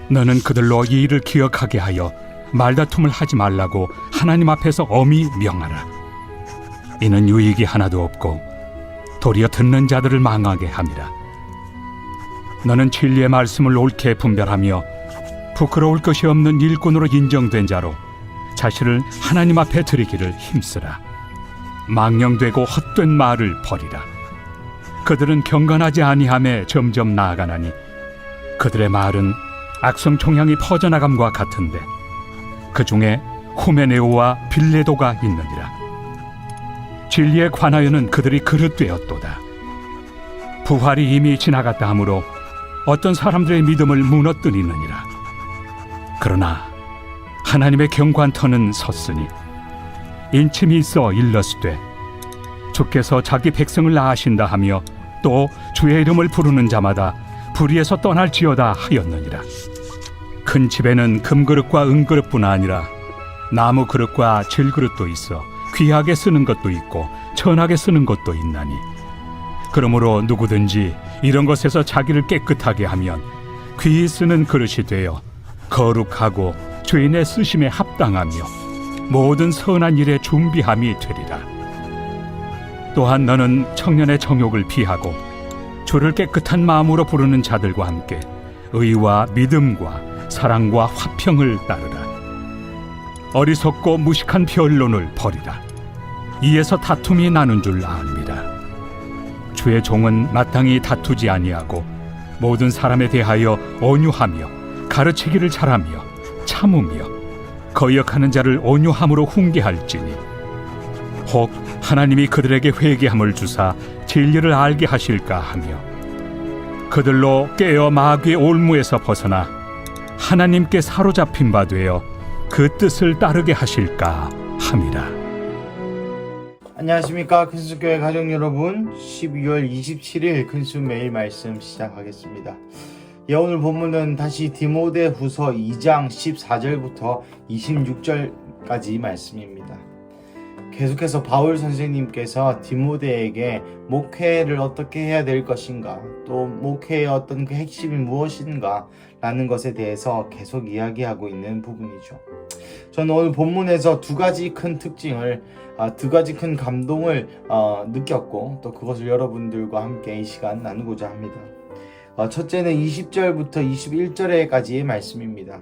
너는 그들로 이 일을 기억하게 하여 말다툼을 하지 말라고 하나님 앞에서 엄히 명하라. 이는 유익이 하나도 없고 도리어 듣는 자들을 망하게 함이라. 너는 진리의 말씀을 옳게 분별하며 부끄러울 것이 없는 일꾼으로 인정된 자로 자신을 하나님 앞에 드리기를 힘쓰라. 망령되고 헛된 말을 버리라. 그들은 경건하지 아니함에 점점 나아가나니 그들의 말은 악성 종양이 퍼져나감과 같은데 그 중에 후메네오와 빌레도가 있느니라. 진리에 관하여는 그들이 그릇되었도다. 부활이 이미 지나갔다 하므로 어떤 사람들의 믿음을 무너뜨리느니라. 그러나 하나님의 경관터는 섰으니 인침이 있어 일렀으되 주께서 자기 백성을 낳으신다 하며 또 주의 이름을 부르는 자마다 불의에서 떠날지어다 하였느니라. 큰 집에는 금그릇과 은그릇뿐 아니라 나무 그릇과 질그릇도 있어 귀하게 쓰는 것도 있고 천하게 쓰는 것도 있나니 그러므로 누구든지 이런 것에서 자기를 깨끗하게 하면 귀히 쓰는 그릇이 되어 거룩하고 주인의 쓰심에 합당하며 모든 선한 일에 준비함이 되리라. 또한 너는 청년의 정욕을 피하고 주를 깨끗한 마음으로 부르는 자들과 함께 의와 믿음과 사랑과 화평을 따르라. 어리석고 무식한 변론을 버리라. 이에서 다툼이 나는 줄 아느니라. 주의 종은 마땅히 다투지 아니하고 모든 사람에 대하여 온유하며 가르치기를 잘하며 참으며 거역하는 자를 온유함으로 훈계할지니 혹 하나님이 그들에게 회개함을 주사 진리를 알게 하실까 하며 그들로 깨어 마귀의 올무에서 벗어나 하나님께 사로잡힌 바 되어 그 뜻을 따르게 하실까 함이라. 안녕하십니까 큰순교회 가족 여러분, 12월 27일 큰순 매일 말씀 시작하겠습니다. 오늘 본문은 다시 디모데후서 2장 14절부터 26절까지 말씀입니다. 계속해서 바울 선생님께서 디모데에게 목회를 어떻게 해야 될 것인가, 또 목회의 어떤 그 핵심이 무엇인가 라는 것에 대해서 계속 이야기하고 있는 부분이죠. 저는 오늘 본문에서 두 가지 큰 특징을, 두 가지 큰 감동을 느꼈고 또 그것을 여러분들과 함께 이 시간 나누고자 합니다. 첫째는 20절부터 21절에까지의 말씀입니다.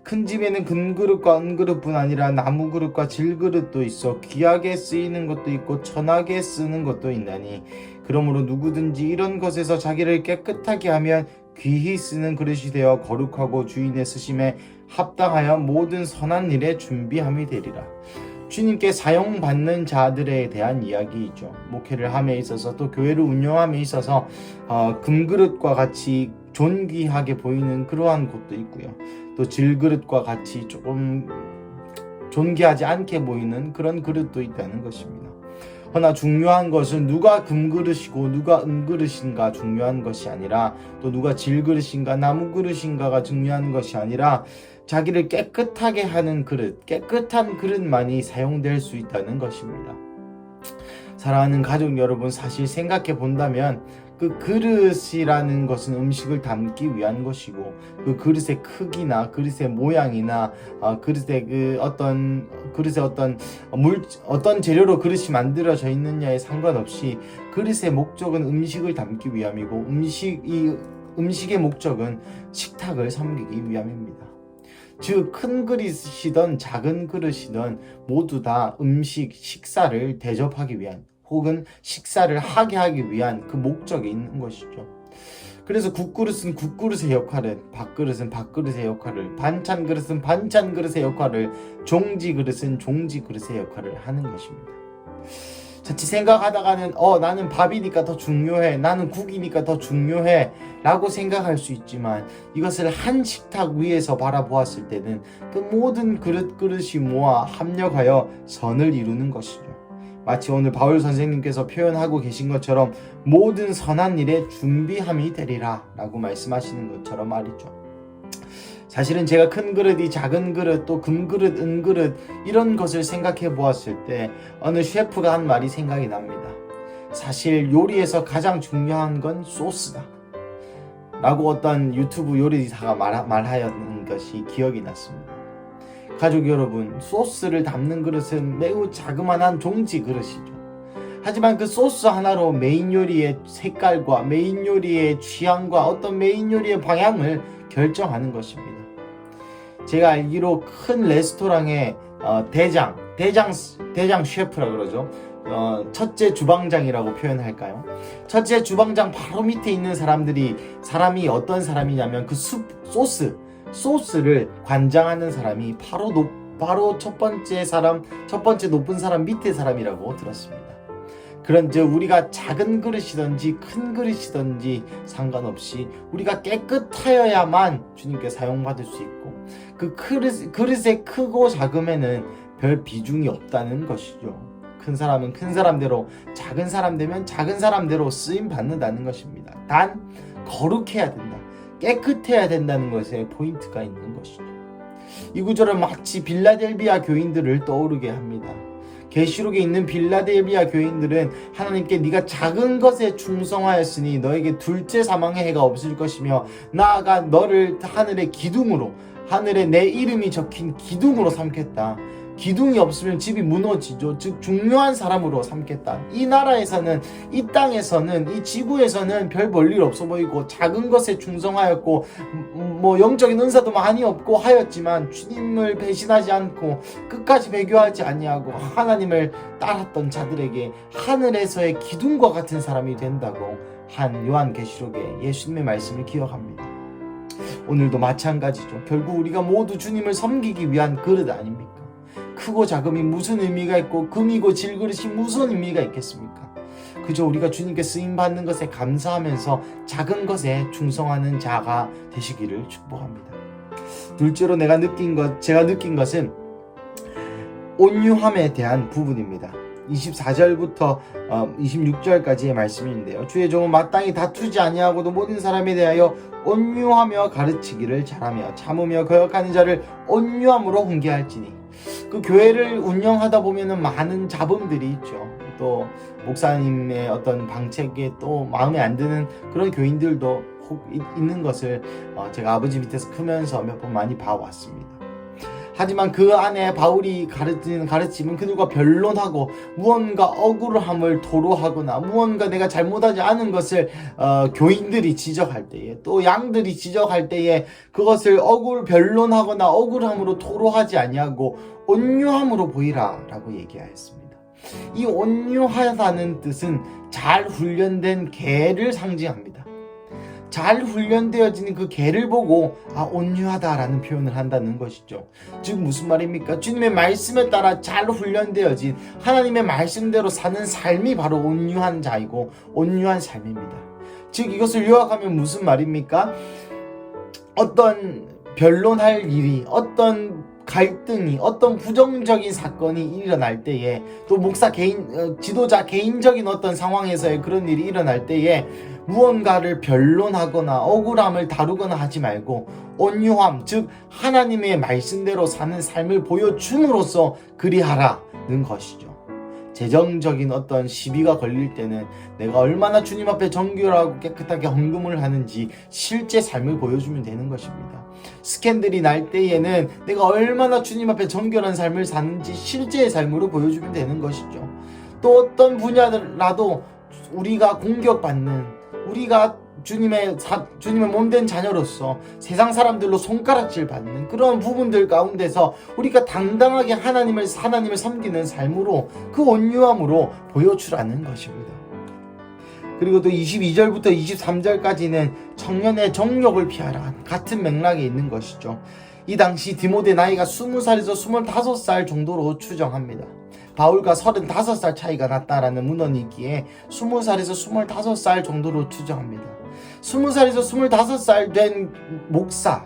큰 집에는 금그릇과 은그릇뿐 아니라 나무그릇과 질그릇도 있어 귀하게 쓰이는 것도 있고 천하게 쓰는 것도 있나니 그러므로 누구든지 이런 것에서 자기를 깨끗하게 하면 귀히 쓰는 그릇이 되어 거룩하고 주인의 쓰심에 합당하여 모든 선한 일에 준비함이 되리라. 주님께 사용받는 자들에 대한 이야기이죠. 목회를 함에 있어서 또 교회를 운영함에 있어서 금그릇과 같이 존귀하게 보이는 그러한 곳도 있고요. 또 질그릇과 같이 조금 존귀하지 않게 보이는 그런 그릇도 있다는 것입니다. 그러나 중요한 것은 누가 금그릇이고 누가 은그릇인가 중요한 것이 아니라, 또 누가 질그릇인가 나무그릇인가가 중요한 것이 아니라 자기를 깨끗하게 하는 그릇, 깨끗한 그릇만이 사용될 수 있다는 것입니다. 사랑하는 가족 여러분, 사실 생각해 본다면 그 그릇이라는 것은 음식을 담기 위한 것이고, 그 그릇의 크기나 그릇의 모양이나 그릇의 어떤 재료로 그릇이 만들어져 있느냐에 상관없이 그릇의 목적은 음식을 담기 위함이고, 음식의 목적은 식탁을 섬기기 위함입니다. 즉 큰 그릇이든 작은 그릇이든 모두 다 식사를 대접하기 위한, 혹은 식사를 하게 하기 위한 그 목적이 있는 것이죠. 그래서 국그릇은 국그릇의 역할을, 밥그릇은 밥그릇의 역할을, 반찬 그릇은 반찬 그릇의 역할을, 종지 그릇은 종지 그릇의 역할을 하는 것입니다. 자칫 생각하다가는 나는 밥이니까 더 중요해, 나는 국이니까 더 중요해 라고 생각할 수 있지만, 이것을 한 식탁 위에서 바라보았을 때는 그 모든 그릇이 모아 합력하여 선을 이루는 것이죠. 마치 오늘 바울 선생님께서 표현하고 계신 것처럼 모든 선한 일에 준비함이 되리라 라고 말씀하시는 것처럼 말이죠. 사실은 제가 큰 그릇이 작은 그릇, 또 금그릇, 은그릇 이런 것을 생각해 보았을 때 어느 셰프가 한 말이 생각이 납니다. 사실 요리에서 가장 중요한 건 소스다. 라고 어떤 유튜브 요리사가 말하였는 것이 기억이 났습니다. 가족 여러분, 소스를 담는 그릇은 매우 자그마한 종지 그릇이죠. 하지만 그 소스 하나로 메인 요리의 색깔과 메인 요리의 취향과 어떤 메인 요리의 방향을 결정하는 것입니다. 제가 알기로 큰 레스토랑의 대장 셰프라 그러죠. 첫째 주방장이라고 표현할까요? 첫째 주방장 바로 밑에 있는 사람이 어떤 사람이냐면 그 소스를 관장하는 사람이 바로 첫 번째 높은 사람 밑에 사람이라고 들었습니다. 그런즉 우리가 작은 그릇이든지 큰 그릇이든지 상관없이 우리가 깨끗하여야만 주님께 사용받을 수 있고 그 그릇의 크고 작음에는 별 비중이 없다는 것이죠. 큰 사람은 큰 사람대로, 작은 사람 되면 작은 사람대로 쓰임 받는다는 것입니다. 단 거룩해야 된다, 깨끗해야 된다는 것에 포인트가 있는 것이죠. 이 구절은 마치 빌라델비아 교인들을 떠오르게 합니다. 계시록에 있는 빌라델비아 교인들은 하나님께 네가 작은 것에 충성하였으니 너에게 둘째 사망의 해가 없을 것이며 나아가 너를 하늘의 기둥으로, 하늘에 내 이름이 적힌 기둥으로 삼겠다. 기둥이 없으면 집이 무너지죠. 즉 중요한 사람으로 삼겠다. 이 나라에서는, 이 땅에서는, 이 지구에서는 별 볼일 없어 보이고 작은 것에 충성하였고 영적인 은사도 많이 없고 하였지만 주님을 배신하지 않고 끝까지 배교하지 아니하고 하나님을 따랐던 자들에게 하늘에서의 기둥과 같은 사람이 된다고 한 요한계시록의 예수님의 말씀을 기억합니다. 오늘도 마찬가지죠. 결국 우리가 모두 주님을 섬기기 위한 그릇 아닙니까? 크고 작음이 무슨 의미가 있고 금이고 질그릇이 무슨 의미가 있겠습니까? 그저 우리가 주님께 쓰임받는 것에 감사하면서 작은 것에 충성하는 자가 되시기를 축복합니다. 둘째로 제가 느낀 것은 온유함에 대한 부분입니다. 24절부터 26절까지의 말씀인데요. 주의 종은 마땅히 다투지 아니하고도 모든 사람에 대하여 온유하며 가르치기를 잘하며 참으며 거역하는 자를 온유함으로 훈계할지니. 그 교회를 운영하다 보면은 많은 잡음들이 있죠. 또 목사님의 어떤 방책에 또 마음에 안 드는 그런 교인들도 혹 있는 것을 제가 아버지 밑에서 크면서 몇 번 많이 봐왔습니다. 하지만 그 안에 바울이 가르치는 가르침은 그들과 변론하고 무언가 억울함을 토로하거나 무언가 내가 잘못하지 않은 것을 교인들이 지적할 때에, 또 양들이 지적할 때에 그것을 변론하거나 억울함으로 토로하지 아니하고 온유함으로 보이라 라고 얘기하였습니다. 이 온유하다는 뜻은 잘 훈련된 개를 상징합니다. 잘 훈련되어진 그 개를 보고 온유하다라는 표현을 한다는 것이죠. 즉 무슨 말입니까? 주님의 말씀에 따라 잘 훈련되어진 하나님의 말씀대로 사는 삶이 바로 온유한 자이고 온유한 삶입니다. 즉 이것을 요약하면 무슨 말입니까? 어떤 변론할 일이, 어떤 갈등이, 어떤 부정적인 사건이 일어날 때에, 또 지도자 개인적인 어떤 상황에서의 그런 일이 일어날 때에 무언가를 변론하거나 억울함을 다루거나 하지 말고 온유함, 즉 하나님의 말씀대로 사는 삶을 보여줌으로써 그리하라는 것이죠. 재정적인 어떤 시비가 걸릴 때는 내가 얼마나 주님 앞에 정결하고 깨끗하게 헌금을 하는지 실제 삶을 보여주면 되는 것입니다. 스캔들이 날 때에는 내가 얼마나 주님 앞에 정결한 삶을 사는지 실제의 삶으로 보여주면 되는 것이죠. 또 어떤 분야라도 우리가 공격받는, 우리가 주님의 몸된 자녀로서 세상 사람들로 손가락질 받는 그런 부분들 가운데서 우리가 당당하게 하나님을 섬기는 삶으로, 그 온유함으로 보여주라는 것입니다. 그리고 또 22절부터 23절까지는 청년의 정욕을 피하라, 같은 맥락에 있는 것이죠. 이 당시 디모데 나이가 20살에서 25살 정도로 추정합니다. 바울과 35살 차이가 났다라는 문헌이 있기에 20살에서 25살 정도로 추정합니다. 20살에서 25살 된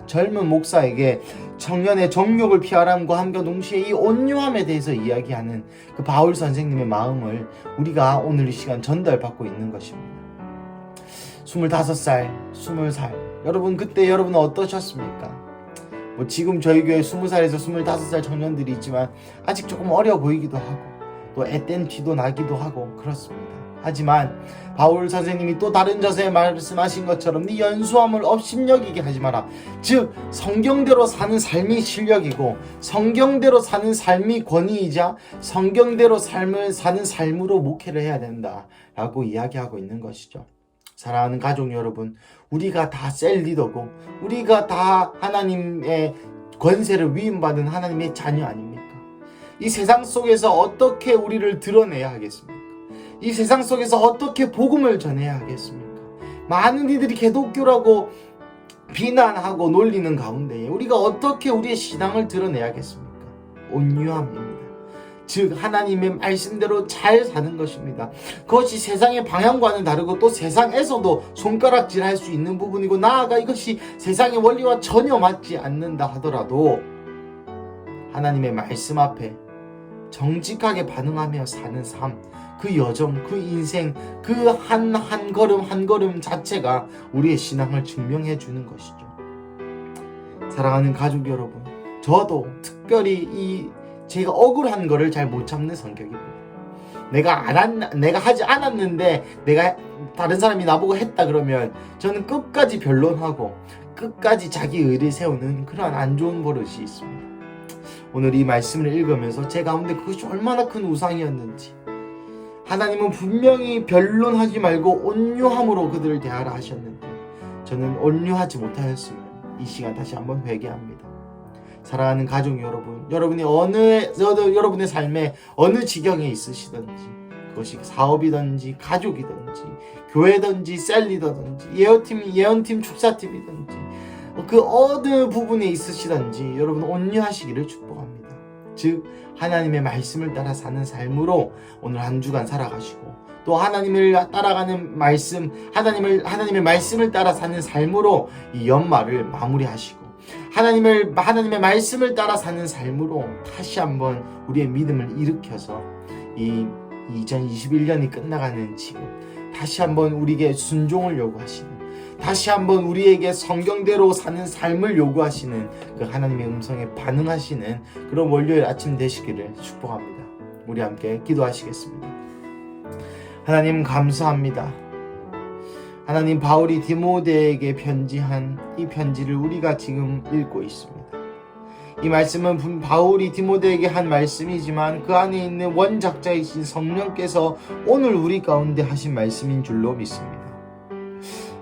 젊은 목사에게 청년의 정욕을 피하람과 함께 동시에 이 온유함에 대해서 이야기하는 그 바울 선생님의 마음을 우리가 오늘 이 시간 전달받고 있는 것입니다. 25살, 20살, 여러분 그때 여러분은 어떠셨습니까? 지금 저희 교회 20살에서 25살 청년들이 있지만 아직 조금 어려 보이기도 하고 또 앳된 티도 나기도 하고 그렇습니다. 하지만 바울 선생님이 또 다른 저서에 말씀하신 것처럼 네 연수함을 업신여기게 하지 마라. 즉 성경대로 사는 삶이 실력이고 성경대로 사는 삶이 권위이자 성경대로 삶을 사는 삶으로 목회를 해야 된다 라고 이야기하고 있는 것이죠. 사랑하는 가족 여러분, 우리가 다 셀 리더고 우리가 다 하나님의 권세를 위임받은 하나님의 자녀 아닙니까? 이 세상 속에서 어떻게 우리를 드러내야 하겠습니까? 이 세상 속에서 어떻게 복음을 전해야 하겠습니까? 많은 이들이 기독교라고 비난하고 놀리는 가운데 우리가 어떻게 우리의 신앙을 드러내야겠습니까? 온유함입니다. 즉 하나님의 말씀대로 잘 사는 것입니다. 그것이 세상의 방향과는 다르고 또 세상에서도 손가락질 할 수 있는 부분이고 나아가 이것이 세상의 원리와 전혀 맞지 않는다 하더라도 하나님의 말씀 앞에 정직하게 반응하며 사는 삶, 그 여정, 그 인생, 그 한 걸음 한 걸음 자체가 우리의 신앙을 증명해 주는 것이죠. 사랑하는 가족 여러분, 저도 특별히 제가 억울한 거를 잘 못 참는 성격입니다. 내가 하지 않았는데 내가 다른 사람이 나보고 했다 그러면 저는 끝까지 변론하고 끝까지 자기 의를 세우는 그러한 안 좋은 버릇이 있습니다. 오늘 이 말씀을 읽으면서 제 가운데 그것이 얼마나 큰 우상이었는지, 하나님은 분명히 변론하지 말고 온유함으로 그들을 대하라 하셨는데 저는 온유하지 못하였음을 이 시간 다시 한번 회개합니다. 사랑하는 가족 여러분, 여러분이 여러분의 삶에 어느 지경에 있으시든지, 그것이 사업이든지 가족이든지 교회든지 셀리더든지 예언팀 축사팀이든지 그 어느 부분에 있으시든지 여러분 온유하시기를 축복합니다. 즉 하나님의 말씀을 따라 사는 삶으로 오늘 한 주간 살아가시고 또 하나님을 따라가는 말씀, 하나님의 말씀을 따라 사는 삶으로 이 연말을 마무리하시고 하나님의 말씀을 따라 사는 삶으로 다시 한번 우리의 믿음을 일으켜서 이 2021년이 끝나가는 지금 다시 한번 우리에게 순종을 요구하시는, 다시 한번 우리에게 성경대로 사는 삶을 요구하시는 그 하나님의 음성에 반응하시는 그런 월요일 아침 되시기를 축복합니다. 우리 함께 기도하시겠습니다. 하나님 감사합니다. 하나님, 바울이 디모데에게 편지한 이 편지를 우리가 지금 읽고 있습니다. 이 말씀은 바울이 디모데에게 한 말씀이지만 그 안에 있는 원작자이신 성령께서 오늘 우리 가운데 하신 말씀인 줄로 믿습니다.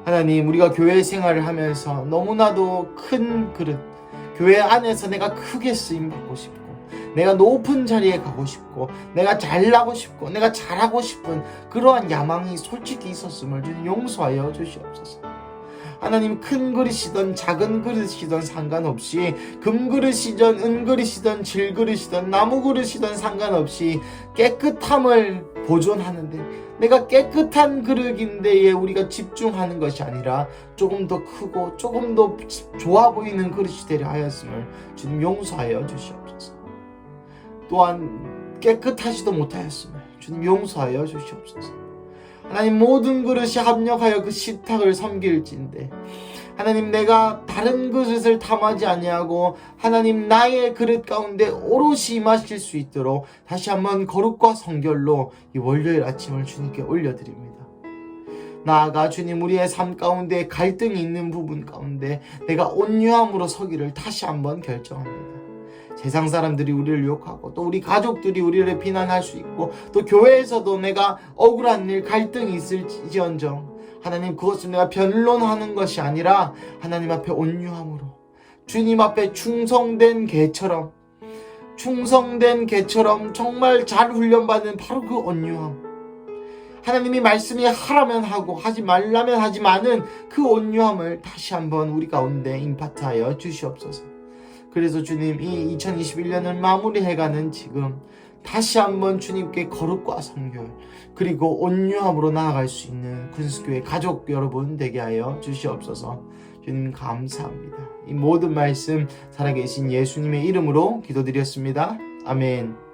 하나님, 우리가 교회 생활을 하면서 너무나도 큰 그릇, 교회 안에서 내가 크게 쓰임받고 싶고 내가 높은 자리에 가고 싶고 내가 잘나고 싶고 내가 잘하고 싶은 그러한 야망이 솔직히 있었음을 주님 용서하여 주시옵소서. 하나님, 큰 그릇이든 작은 그릇이든 상관없이 금그릇이든 은그릇이든 질그릇이든 나무그릇이든 상관없이 깨끗함을 보존하는데 내가 깨끗한 그릇인데에 우리가 집중하는 것이 아니라 조금 더 크고 조금 더 좋아 보이는 그릇이 되려 하였음을 주님 용서하여 주시옵소서. 또한 깨끗하지도 못하였음을 주님 용서하여 주시옵소서. 하나님, 모든 그릇이 합력하여 그 식탁을 섬길진데 하나님, 내가 다른 그릇을 탐하지 아니하고 하나님 나의 그릇 가운데 오롯이 임하실 수 있도록 다시 한번 거룩과 성결로 이 월요일 아침을 주님께 올려드립니다. 나아가 주님, 우리의 삶 가운데 갈등이 있는 부분 가운데 내가 온유함으로 서기를 다시 한번 결정합니다. 세상 사람들이 우리를 욕하고 또 우리 가족들이 우리를 비난할 수 있고 또 교회에서도 내가 억울한 일, 갈등이 있을지언정 하나님, 그것을 내가 변론하는 것이 아니라 하나님 앞에 온유함으로 주님 앞에 충성된 개처럼 정말 잘 훈련받는 바로 그 온유함, 하나님이 말씀이 하라면 하고 하지 말라면 하지 마는 그 온유함을 다시 한번 우리 가운데 임파트하여 주시옵소서. 그래서 주님, 이 2021년을 마무리해가는 지금 다시 한번 주님께 거룩과 성결 그리고 온유함으로 나아갈 수 있는 군수교회 가족 여러분 되게 하여 주시옵소서. 주님 감사합니다. 이 모든 말씀 살아계신 예수님의 이름으로 기도드렸습니다. 아멘.